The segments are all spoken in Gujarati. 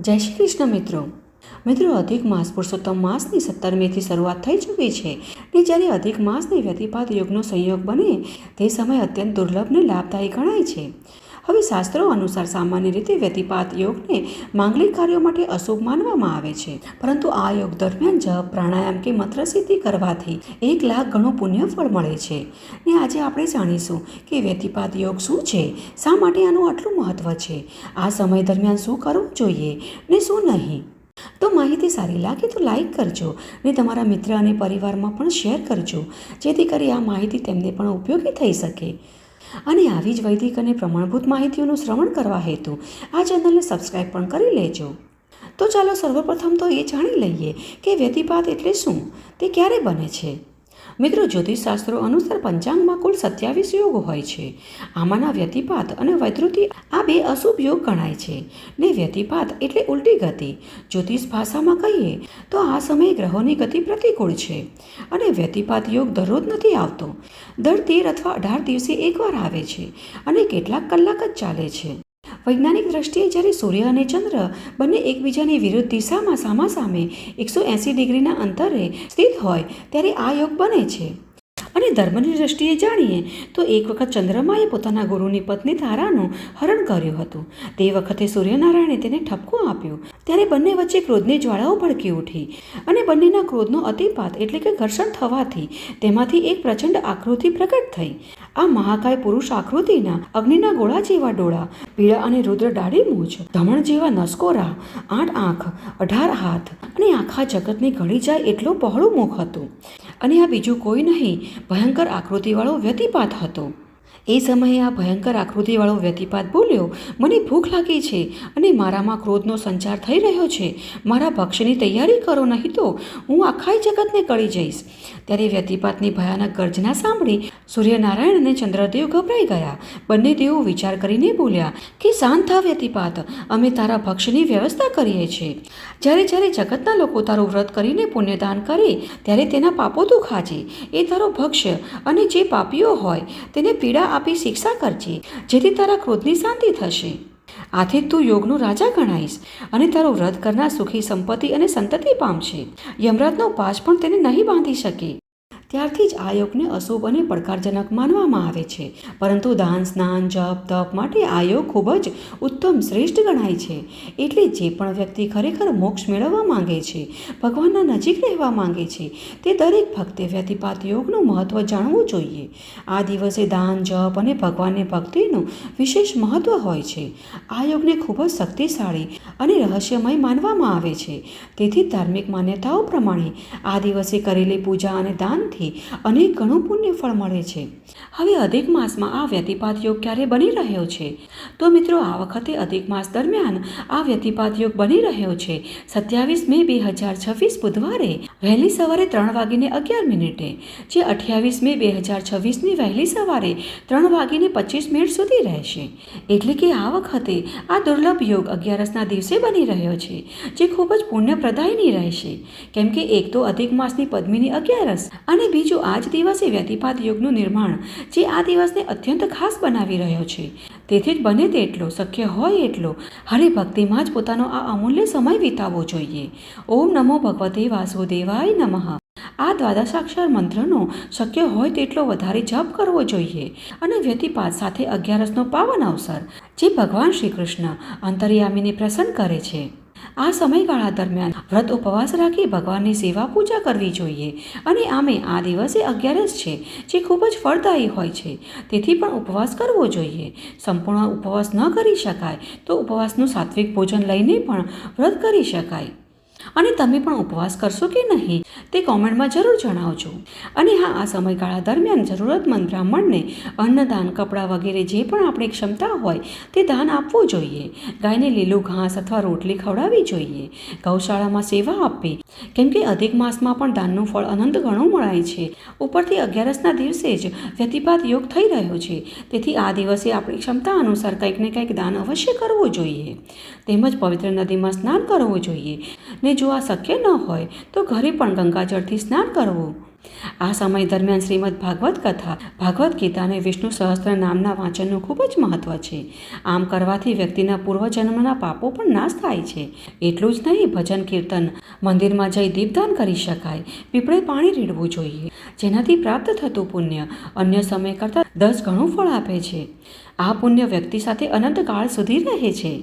જય શ્રી કૃષ્ણ મિત્રો અધિક માસ પુરુષોત્તમ માસની 17મીથી શરૂઆત થઈ ચૂકી છે ને જ્યારે અધિક માસની વ્યતિપાત યોગનો સંયોગ બને તે સમય અત્યંત દુર્લભ ને લાભદાયી ગણાય છે। હવે શાસ્ત્રો અનુસાર સામાન્ય રીતે વ્યતિપાત યોગને માંગલિક કાર્યો માટે અશુભ માનવામાં આવે છે, પરંતુ આ યોગ દરમિયાન જપ, પ્રાણાયામ કે મંત્રસિદ્ધિ કરવાથી 1 લાખ ગણું પુણ્ય ફળ મળે છે। ને આજે આપણે જાણીશું કે વ્યતિપાત યોગ શું છે, શા માટે આનું આટલું મહત્વ છે, આ સમય દરમિયાન શું કરવું જોઈએ ને શું નહીં। તો માહિતી સારી લાગે તો લાઈક કરજો ને તમારા મિત્ર અને પરિવારમાં પણ શેર કરજો, જેથી કરી આ માહિતી તેમને પણ ઉપયોગી થઈ શકે। અને આવી જ વૈદિક અને પ્રમાણભૂત માહિતીઓનું શ્રવણ કરવા હેતુ આ ચેનલને સબસ્ક્રાઈબ પણ કરી લેજો। તો ચાલો સર્વપ્રથમ તો એ જાણી લઈએ કે વ્યતિપાત એટલે શું, તે ક્યારે બને છે। મિત્રો, જ્યોતિષશાસ્ત્રો અનુસાર પંચાંગમાં કુલ 27 યોગ હોય છે। આમાંના વ્યતિપાત અને વૈધૃતિ આ 2 અશુભ યોગ ગણાય છે ને વ્યતિપાત એટલે ઉલટી ગતિ। જ્યોતિષ ભાષામાં કહીએ તો આ સમયે ગ્રહોની ગતિ પ્રતિકૂળ છે અને વ્યતિપાત યોગ દરરોજ નથી આવતો, દર 13 અથવા 18 દિવસે એકવાર આવે છે અને કેટલાક કલાક જ ચાલે છે। વૈજ્ઞાનિક દ્રષ્ટિએ જ્યારે સૂર્ય અને ચંદ્ર બંને એકબીજાની વિરુદ્ધ દિશામાં સામાસામે 180 ડિગ્રીના અંતરે સ્થિત હોય ત્યારે આ યોગ બને છે। અને ધર્મની દ્રષ્ટિએ જાણીએ તો એક વખત ચંદ્રમાએ પોતાના ગુરુની પત્ની તારાનું હરણ કર્યું હતું। તે વખતે સૂર્યનારાયણે તેને ઠપકો આપ્યો ત્યારે બંને વચ્ચે ક્રોધની જ્વાળાઓ ભડકી ઉઠી અને બંનેના ક્રોધનો અતિપાત એટલે કે ઘર્ષણ થવાથી તેમાંથી એક પ્રચંડ આકૃતિ પ્રગટ થઈ। આ મહાકાય પુરુષ આકૃતિના અગ્નિના ગોળા જેવા ડોળા, પીળા અને રુદ્ર દાઢી મૂછ, ધમણ જેવા નસકોરા, 8 આંખ, 18 હાથ અને આખા જગતને ગળી જાય એટલું પહોળું મુખ હતું। અને આ બીજું કોઈ નહીં, ભયંકર આકૃતિવાળો વ્યતિપાત હતો। એ સમયે આ ભયંકર આકૃતિવાળો વ્યતિપાત બોલ્યો, મને ભૂખ લાગી છે અને મારામાં ક્રોધનો સંચાર થઈ રહ્યો છે, મારા ભક્ષ્યની તૈયારી કરો, નહીં તો હું આખા જગતને કળી જઈશ। ત્યારે વ્યતિપાતની ભયાનક ગર્જના સાંભળી સૂર્યનારાયણ અને ચંદ્રદેવ ગભરાઈ ગયા। બંને દેવો વિચાર કરીને બોલ્યા કે શાંત થા વ્યતિપાત, અમે તારા ભક્ષ્યની વ્યવસ્થા કરીએ છીએ। જ્યારે જગતના લોકો તારું વ્રત કરીને પુણ્યદાન કરે ત્યારે તેના પાપો તું ખાજે, એ તારો ભક્ષ્ય, અને જે પાપીઓ હોય તેને પીડા આપી શિક્ષા કરજે, જેથી તારા ક્રોધની શાંતિ થશે। આથી તું યોગનો રાજા ગણાઈશ અને તારું વ્રત કરનાર સુખી સંપત્તિ અને સંતતિ પામશે। યમરાજનો પાશ પણ તેને નહીં બાંધી શકે। ત્યારથી જ આ યોગને અશુભ અને પડકારજનક માનવામાં આવે છે, પરંતુ દાન, સ્નાન, જપ, તપ માટે આ યોગ ખૂબ જ ઉત્તમ શ્રેષ્ઠ ગણાય છે। એટલે જે પણ વ્યક્તિ ખરેખર મોક્ષ મેળવવા માંગે છે, ભગવાનના નજીક રહેવા માંગે છે, તે દરેક ભક્તે વ્યતિપાત યોગનું મહત્વ જાણવું જોઈએ। આ દિવસે દાન, જપ અને ભગવાનની ભક્તિનું વિશેષ મહત્વ હોય છે। આ યોગને ખૂબ જ શક્તિશાળી અને રહસ્યમય માનવામાં આવે છે। તેથી ધાર્મિક માન્યતાઓ પ્રમાણે આ દિવસે કરેલી પૂજા અને દાનથી અનેક ગણું પુણ્ય ફળ મળે છે। હવે અધિક માસમાં આ વ્યતિપાત યોગ ક્યારે બની રહ્યો છે? તો મિત્રો, આ વખતે અધિક માસ દરમિયાન આ વ્યતિપાત યોગ બની રહ્યો છે 27 મે 2026 બુધવારે વહેલી સવારે 3:11, જે 28 મે 2026ની વહેલી સવારે 3:25 સુધી રહેશે। એટલે કે આ વખતે આ દુર્લભ યોગ 11ના દિવસે બની રહ્યો છે, જે ખૂબ જ પુણ્યપ્રદાયની રહેશે। કેમ કે એક તો અધિક માસની પદ્મિની 11 અને બીજું આ જ દિવસે વ્યતિપાત યોગનું નિર્માણ, જે આ દિવસને અત્યંત ખાસ બનાવી રહ્યો છે। તેથી જ બને તેટલો શક્ય હોય એટલો હરિભક્તિમાં જ પોતાનો આ અમૂલ્ય સમય વિતાવવો જોઈએ। ઓમ નમો ભગવતે વાસુદેવાય નમઃ આ દ્વાદશાક્ષર મંત્રનો શક્ય હોય તેટલો વધારે જપ કરવો જોઈએ। અને વ્યતિપાત સાથે 11નો પાવન અવસર, જે ભગવાન શ્રી કૃષ્ણ અંતર્યામીને પ્રસન્ન કરે છે। આ સમયગાળા દરમિયાન વ્રત ઉપવાસ રાખી ભગવાનની સેવા પૂજા કરવી જોઈએ। અને આમે આ દિવસે 11 છે, જે ખૂબ જ ફળદાયી હોય છે, તેથી પણ ઉપવાસ કરવો જોઈએ। સંપૂર્ણ ઉપવાસ ન કરી શકાય તો ઉપવાસનું સાત્વિક ભોજન લઈને પણ વ્રત કરી શકાય। અને તમે પણ ઉપવાસ કરશો કે નહીં તે કોમેન્ટમાં જરૂર જણાવજો। અને હા, આ સમયગાળા દરમિયાન જરૂરતમંદ બ્રાહ્મણને અન્નદાન, કપડાં વગેરે જે પણ આપણી ક્ષમતા હોય તે દાન આપવું જોઈએ। ગાયને લીલું ઘાસ અથવા રોટલી ખવડાવવી જોઈએ। ગૌશાળામાં સેવા આપવી, કેમ કે અધિક માસમાં પણ દાનનું ફળ અનંત ગણું મળાય છે। ઉપરથી 11ના દિવસે જ વ્યતિપાત યોગ થઈ રહ્યો છે, તેથી આ દિવસે આપણી ક્ષમતા અનુસાર કંઈક ને કંઈક દાન અવશ્ય કરવું જોઈએ। તેમજ પવિત્ર નદીમાં સ્નાન કરવું જોઈએ ને જો આ શક્ય ન હોય તો ઘરે પણ ગંગાજળથી સ્નાન કરવું। આ સમય દરમિયાન શ્રીમદ ભાગવત કથા, ભાગવત ગીતા અને વિષ્ણુ સહસ્ત્ર નામના વાંચનનું ખૂબ જ મહત્ત્વ છે. આમ કરવાથી વ્યક્તિના પૂર્વજન્મના પાપો પણ નાશ થાય છે. એટલું જ નહીં, ભજન કીર્તન, મંદિરમાં જઈ દીપદાન કરી શકાય, પીપળે પાણી રેડવું જોઈએ, જેનાથી પ્રાપ્ત થતું પુણ્ય અન્ય સમય કરતાં 10 ગણું ફળ આપે છે. આ પુણ્ય વ્યક્તિ સાથે અનંત કાળ સુધી રહે છે.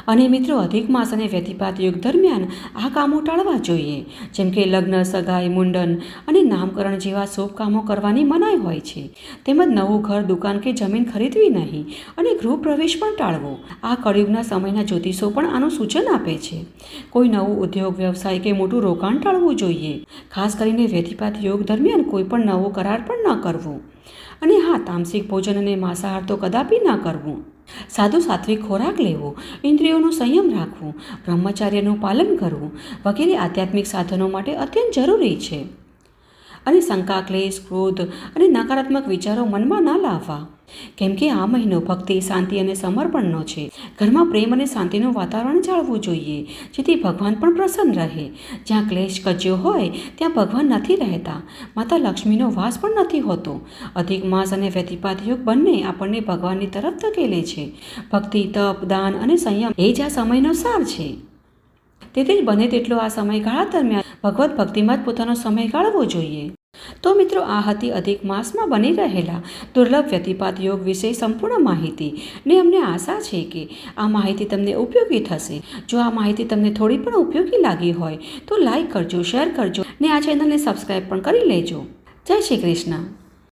અને મિત્રો, અધિક માસ અને વ્યતિપાત યુગ દરમિયાન આ કામો ટાળવા જોઈએ, જેમ કે લગ્ન, સગાઈ, મુંડન અને નામકરણ જેવા શુભ કામો કરવાની મનાઈ હોય છે. તેમજ નવું ઘર, દુકાન કે જમીન ખરીદવી નહીં અને ગૃહ પ્રવેશ પણ ટાળવો. આ કળિયુગના સમયના જ્યોતિષો પણ આનું સૂચન આપે છે. કોઈ નવું ઉદ્યોગ, વ્યવસાય કે મોટું રોકાણ ટાળવું જોઈએ. ખાસ કરીને વ્યતિપાત યુગ દરમિયાન કોઈ પણ નવો કરાર પણ ન કરવો. અને હા, તામસિક ભોજન અને માંસાહાર તો કદાપી ન કરવું. સાદું સાત્વિક ખોરાક લેવો, ઇન્દ્રિયોનો સંયમ રાખવું, બ્રહ્મચાર્યનું પાલન કરવું વગેરે આધ્યાત્મિક સાધનો માટે અત્યંત જરૂરી છે. અને શંકા, ક્લેશ, ક્રોધ અને નકારાત્મક વિચારો મનમાં ન લાવવા, કેમ કે આ મહિનો ભક્તિ, શાંતિ અને સમર્પણનો છે. ઘરમાં પ્રેમ અને શાંતિનું વાતાવરણ જાળવવું જોઈએ, જેથી ભગવાન પણ પ્રસન્ન રહે. જ્યાં ક્લેશ કજ્યો હોય ત્યાં ભગવાન નથી રહેતા, માતા લક્ષ્મીનો વાસ પણ નથી હોતો. અધિક માસ અને વ્યતિપાત યુગ બંને આપણને ભગવાનની તરફ ધકેલે છે. ભક્તિ, તપ, દાન અને સંયમ એ જ આ સમયનો સાર છે. તેથી જ બને તેટલો આ સમયગાળા દરમિયાન ભગવત ભક્તિમાં જ પોતાનો સમય ગાળવો જોઈએ. તો મિત્રો, આ હતી અધિક માસમાં બની રહેલા દુર્લભ વ્યતિપાત યોગ વિશે સંપૂર્ણ માહિતી. ને અમને આશા છે કે આ માહિતી તમને ઉપયોગી થશે. જો આ માહિતી તમને થોડી પણ ઉપયોગી લાગી હોય તો લાઈક કરજો, શેર કરજો ને આ ચેનલને સબસ્ક્રાઈબ પણ કરી લેજો. જય શ્રી કૃષ્ણ.